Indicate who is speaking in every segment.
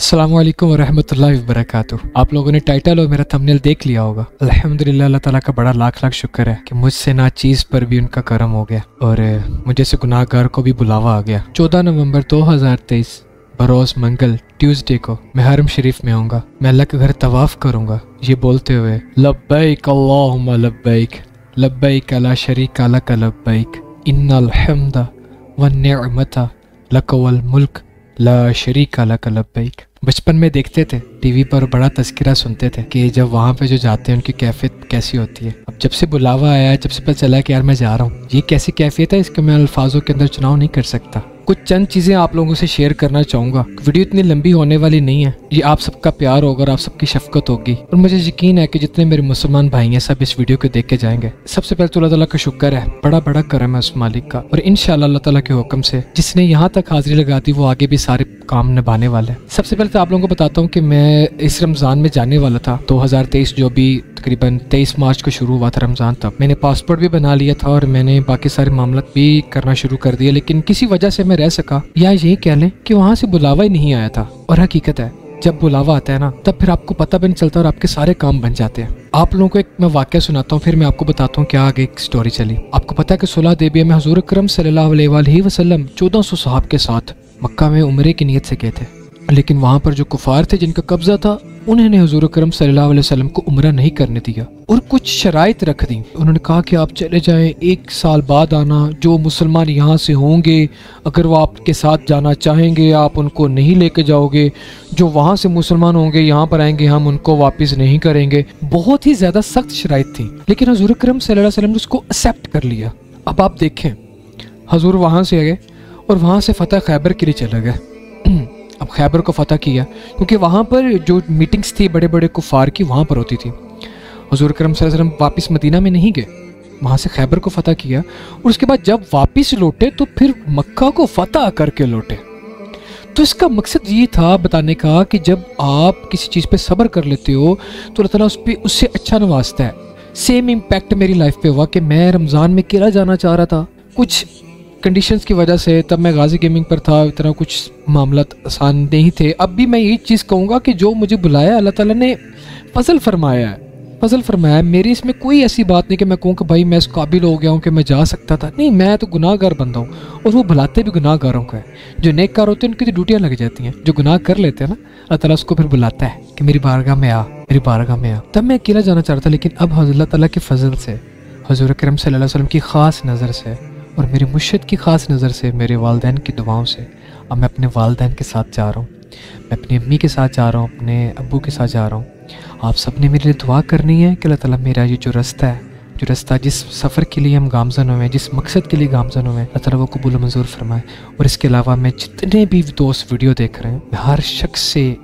Speaker 1: अस्सलाम वालेकुम वरहमतुल्लाहि वबरकातुहू। आप लोगों ने टाइटल और मेरा थंबनेल देख लिया होगा। अल्हम्दुलिल्लाह, अल्लाह ताला का बड़ा लाख लाख शुक्र है कि मुझसे नाचीज़ पर भी उनका करम हो गया और मुझे से गुनाहगार को भी बुलावा आ गया। 14 नवंबर 2023 बरोज़ मंगल ट्यूसडे को मैं हरम शरीफ में आऊँगा। मैं अल्लाह के घर तवाफ़ करूँगा ये बोलते हुए लब्बैक अल्लाहुम्मा लब्बैक लब्बैक ला शरीका लक लब्बैक इन्नल हम्दा वन निअमता लक वल मुल्क ला शरीका लक लब्बैक। बचपन में देखते थे टीवी पर, बड़ा तस्करा सुनते थे कि जब वहाँ पे जो जाते हैं उनकी कैफियत कैसी होती है। अब जब से बुलावा आया है, जब से पता चला कि यार मैं जा रहा हूँ, ये कैसी कैफियत है इसके मैं अल्फाजों के अंदर चुनाव नहीं कर सकता। कुछ चंद चीज़ें आप लोगों से शेयर करना चाहूँगा। वीडियो इतनी लंबी होने वाली नहीं है, ये आप सबका प्यार होगा और आप सबकी शफकत होगी और मुझे यकीन है कि जितने मेरे मुसलमान भाई हैं सब इस वीडियो को देख के जाएंगे। सबसे पहले तो अल्लाह ताला का शुक्र है, बड़ा बड़ा करम है उस मालिक का और इंशाअल्लाह अल्लाह ताला के हुक्म से जिसने यहाँ तक हाजिरी लगा दी वो आगे भी सारे काम निभाने वाला है। सबसे पहले तो आप लोगों को बताता हूँ कि मैं इस रमज़ान में जाने वाला था 2023, जो भी तकरीबन 23 मार्च को शुरू हुआ था रमज़ान, तब मैंने पासपोर्ट भी बना लिया था और मैंने बाकी सारे मामला भी करना शुरू कर दिया, लेकिन किसी वजह से मैं रह सका, या यही कह लें कि वहाँ से बुलावा ही नहीं आया था। और हकीकत है जब बुलावा आता है ना तब फिर आपको पता भी नहीं चलता और आपके सारे काम बन जाते हैं। आप लोगों को एक मैं वाक़या सुनाता हूँ, फिर मैं आपको बताता हूँ क्या आगे एक स्टोरी चली। आपको पता है कि सुलह हुदैबिया में हुज़ूर अकरम सल्लल्लाहु अलैहि वसल्लम 1400 सहाब के साथ मक्का में उम्रे की नीयत से गए थे, लेकिन वहाँ पर जो कुफार थे जिनका कब्जा था उन्होंने हुज़ूर अकरम सल्लल्लाहु अलैहि वसल्लम को उम्रा नहीं करने दिया और कुछ शराइत रख दी। उन्होंने कहा कि आप चले जाएं, 1 साल बाद आना, जो मुसलमान यहाँ से होंगे अगर वो आपके साथ जाना चाहेंगे आप उनको नहीं लेके जाओगे, जो वहाँ से मुसलमान होंगे यहाँ पर आएंगे हम उनको वापस नहीं करेंगे। बहुत ही ज़्यादा सख्त शराइत थी, लेकिन हुज़ूर अकरम सल्लल्लाहु अलैहि वसल्लम ने उसको एक्सेप्ट कर लिया। अब आप देखें हुज़ूर वहाँ से गए और वहाँ से फतह खैबर के लिए चले गए। अब खैबर को फतह किया क्योंकि वहाँ पर जो मीटिंग्स थी बड़े बड़े कुफार की वहाँ पर होती थी। हुज़ूर अकरम सल्लल्लाहु अलैहि वसल्लम वापस मदीना में नहीं गए, वहाँ से खैबर को फतह किया और उसके बाद जब वापस लौटे तो फिर मक्का को फतह करके लौटे। तो इसका मकसद ये था बताने का कि जब आप किसी चीज़ पे सब्र कर लेते हो तो अल्लाह ताला उस पर उससे अच्छा नवाजता है। सेम इम्पैक्ट मेरी लाइफ पे हुआ कि मैं रमज़ान में केरला जाना चाह रहा था, कुछ कंडीशंस की वजह से, तब मैं गाजी गेमिंग पर था, इतना कुछ मामला आसान नहीं थे। अब भी मैं यही चीज़ कहूँगा कि जो मुझे बुलाया अल्लाह ताला ने फजल फरमाया है, फजल फरमाया। मेरी इसमें कोई ऐसी बात नहीं कि मैं कहूँ कि भाई मैं इस काबिल हो गया हूँ कि मैं जा सकता था, नहीं, मैं तो गुनाहगार बंदा हूँ और वो बुलाते भी गुनाहगारों को है। जो नेककार होते हैं उनकी तो ड्यूटियाँ लग जाती हैं, जो गुनाह कर लेते हैं ना अल्लाह ताला उसको फिर बुलाता है कि मेरी बारगाह में आ, मेरी बारगाह में आ। तब मैं अकेला जाना चाह रहा था, लेकिन अब अल्लाह ताला के फजल से, हुज़ूर अकरम सल्लल्लाहु अलैहि वसल्लम की ख़ास नज़र से और मेरे मुर्शिद की ख़ास नज़र से, मेरे वालिदैन की दुआओं से अब मैं अपने वालिदैन के साथ जा रहा हूँ, मैं अपनी अम्मी के साथ जा रहा हूँ, अपने अब्बू के साथ जा रहा हूँ। आप सब ने मेरे लिए दुआ करनी है कि अल्लाह ताला मेरा ये जो रास्ता है, जो रास्ता जिस सफ़र के लिए हम गामज़न हुए हैं, जिस मकसद के लिए गामज़न हुए हैं, अल्लाह ताला वो कबूल मंजूर फरमाए। और इसके अलावा मैं जितने भी दोस्त वीडियो देख रहे हैं, मैं हर शख्स से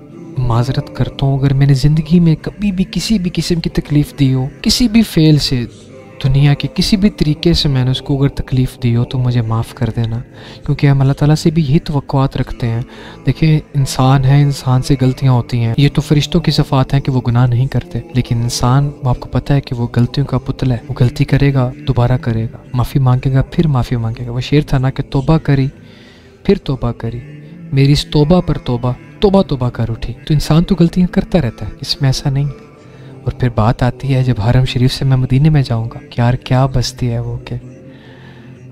Speaker 1: माजरत करता हूँ अगर मैंने ज़िंदगी में कभी भी किसी भी किस्म की तकलीफ़ दी हो, किसी भी फेल से, दुनिया के किसी भी तरीके से मैंने उसको अगर तकलीफ़ दी हो तो मुझे माफ़ कर देना, क्योंकि हम अल्लाह ताला से भी यही तवक्कुआत रखते हैं। देखिए इंसान है, इंसान से गलतियाँ होती हैं, ये तो फरिश्तों की सिफ़ात हैं कि वो गुनाह नहीं करते, लेकिन इंसान आपको पता है कि वो गलतियों का पुतला है, वो गलती करेगा दोबारा करेगा, माफ़ी मांगेगा फिर माफ़ी मांगेगा। वो शेर था ना कि तौबा करी फिर तौबा करी, मेरी इस तौबा पर तौबा, तौबा तौबा कर उठी। तो इंसान तो गलतियाँ करता रहता है, इसमें ऐसा नहीं। और फिर बात आती है जब हरम शरीफ से मैं मदीने में जाऊंगा, यार क्या बस्ती है वो के,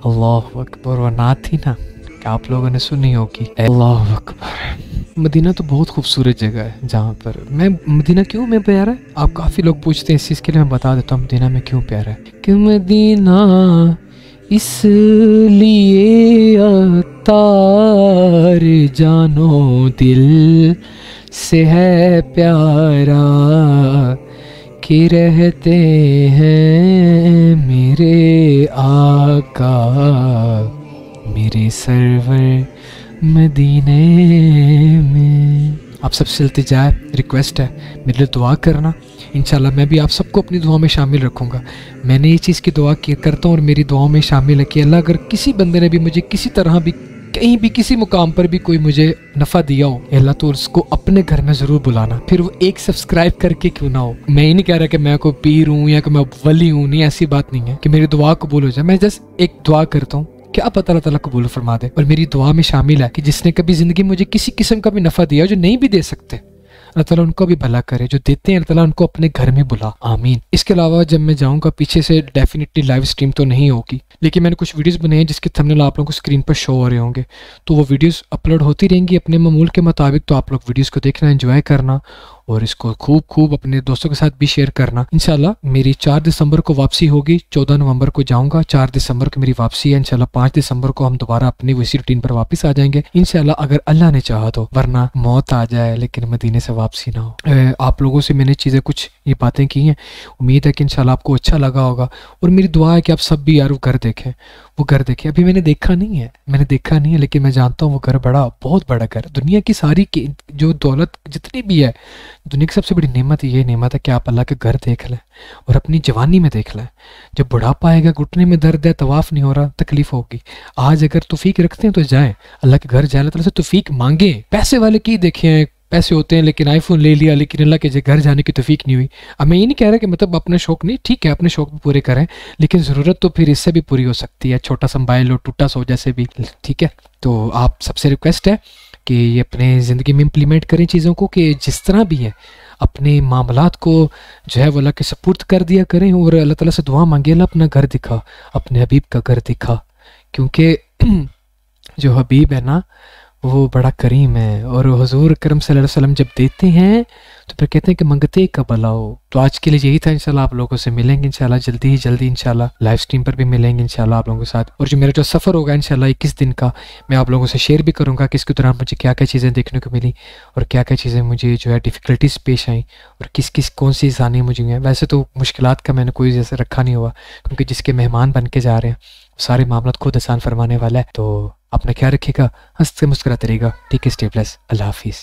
Speaker 1: अल्लाह अकबर। वो नात थी ना कि आप लोगों ने सुनी होगी, अल्लाह अकबर। मदीना तो बहुत खूबसूरत जगह है जहाँ पर मैं, मदीना क्यों मैं प्यारा है, आप काफ़ी लोग पूछते हैं, इस चीज़ के लिए मैं बता देता हूँ मदीना में क्यों प्यारा है। कि मदीना इसलिए अतार जानो दिल से है प्यारा कि रहते हैं मेरे आका मेरे सरवर मदीने में। आप सबसे इल्तिजा है, रिक्वेस्ट है, मेरे लिए दुआ करना। इंशाल्लाह मैं भी आप सबको अपनी दुआ में शामिल रखूँगा। मैंने ये चीज़ की दुआ करता हूँ और मेरी दुआओं में शामिल है कि अल्लाह अगर किसी बंदे ने भी मुझे किसी तरह भी कहीं भी किसी मुकाम पर भी कोई मुझे नफ़ा दिया हो, अल्लाह तो उसको अपने घर में ज़रूर बुलाना, फिर वो एक सब्सक्राइब करके क्यों ना हो। मैं ही नहीं कह रहा कि मैं कोई पीर हूँ या कि मैं वली हूँ, नहीं, ऐसी बात नहीं है कि मेरी दुआ कबूल हो जाए। मैं जस्ट एक दुआ करता हूँ क्या पता अल्लाह ताला कबूल फरमा दे। और मेरी दुआ में शामिल है कि जिसने कभी ज़िंदगी में मुझे किसी किस्म का भी नफ़ा दिया, जो नहीं भी दे सकते, अल्लाह ताला उनको भी भला करे। जो देते हैं अल्लाह ताला उनको अपने घर में बुला, आमीन। इसके अलावा जब मैं जाऊँगा पीछे से डेफिनेटली लाइव स्ट्रीम तो नहीं होगी, लेकिन मैंने कुछ वीडियोस बनाए हैं जिसके थंबनेल आप लोगों को स्क्रीन पर शो हो रहे होंगे। तो वो वीडियोस अपलोड होती रहेंगी अपने मामूल के मुताबिक। तो आप लोग वीडियोस को देखना, एंजॉय करना और इसको खूब अपने दोस्तों के साथ भी शेयर करना। इंशाल्लाह मेरी 4 दिसंबर को वापसी होगी, 14 नवंबर को जाऊँगा, 4 दिसंबर को मेरी वापसी है। इंशाल्लाह 5 दिसंबर को हम दोबारा अपनी उसी रूटीन पर वापस आ जाएंगे इंशाल्लाह, अगर अल्लाह ने चाहा तो। वरना मौत आ जाए लेकिन मदीने से वापसी ना हो। आप लोगों से मैंने चीज़ें कुछ ये बातें की हैं, उम्मीद है कि इंशाल्लाह आपको अच्छा लगा होगा। और मेरी दुआ है कि आप सब भी यार वो घर देखें, वो घर देखें। अभी मैंने देखा नहीं है, लेकिन मैं जानता हूँ वो घर बड़ा, बहुत बड़ा घर। दुनिया की सारी की जो दौलत जितनी भी है, दुनिया की सबसे बड़ी नेमत ये नेमत है कि आप अल्लाह के घर देख लें और अपनी जवानी में देख लें। जब बुढ़ापा आएगा, घुटने में दर्द है, तवाफ़ नहीं हो रहा, तकलीफ होगी। आज अगर तौफीक रखते हैं तो जाएं, अल्लाह के घर जाए, अल्लाह ताला से तौफीक मांगे। पैसे वाले की देखे हैं, पैसे होते हैं लेकिन आईफोन ले लिया, लेकिन अल्लाह के घर जाने की तौफीक नहीं हुई। अब मैं ये नहीं कह रहा कि मतलब अपने शौक नहीं, ठीक है अपने शौक भी पूरे करें, लेकिन ज़रूरत तो फिर इससे भी पूरी हो सकती है। छोटा सा मोबाइल हो, टूटा सा हो, जैसे भी, ठीक है। तो आप सबसे रिक्वेस्ट है कि ये अपने ज़िंदगी में इम्प्लीमेंट करें चीज़ों को, कि जिस तरह भी है अपने मामलात को जो है वो अल्लाह के सपुर्द कर दिया करें। और अल्लाह ताला से दुआ मांगे, अल्लाह अपना घर दिखा, अपने हबीब का घर दिखा, क्योंकि जो हबीब है ना वो बड़ा करीम है। और हुजूर अकरम सल्लल्लाहु अलैहि वसल्लम जब देते हैं तो फिर कहते हैं कि मंगते का भला हो। तो आज के लिए यही था। इंशाल्लाह आप लोगों से मिलेंगे इंशाल्लाह जल्दी इंशाल्लाह लाइव स्ट्रीम पर भी मिलेंगे इंशाल्लाह आप लोगों के साथ। और जो मेरा जो सफ़र होगा इंशाल्लाह 21 दिन का, मैं आप लोगों से शेयर भी करूँगा कि इसके दौरान मुझे क्या क्या चीज़ें देखने को मिली और क्या क्या चीज़ें मुझे जो है डिफ़िकल्टीज पेश आई और किस कौन सी आसानी मुझे हुई। वैसे तो मुश्किलात का मैंने कोई जैसे रखा नहीं हुआ, क्योंकि जिसके मेहमान बन के जा रहे हैं सारे मामलात खुद आसान फरमाने वाला है। तो अपना ख्याल रखिएगा, हंसते मुस्कुराते रहिएगा। ठीक है, स्टे ब्लेस्ड, अल्लाह हाफिज़।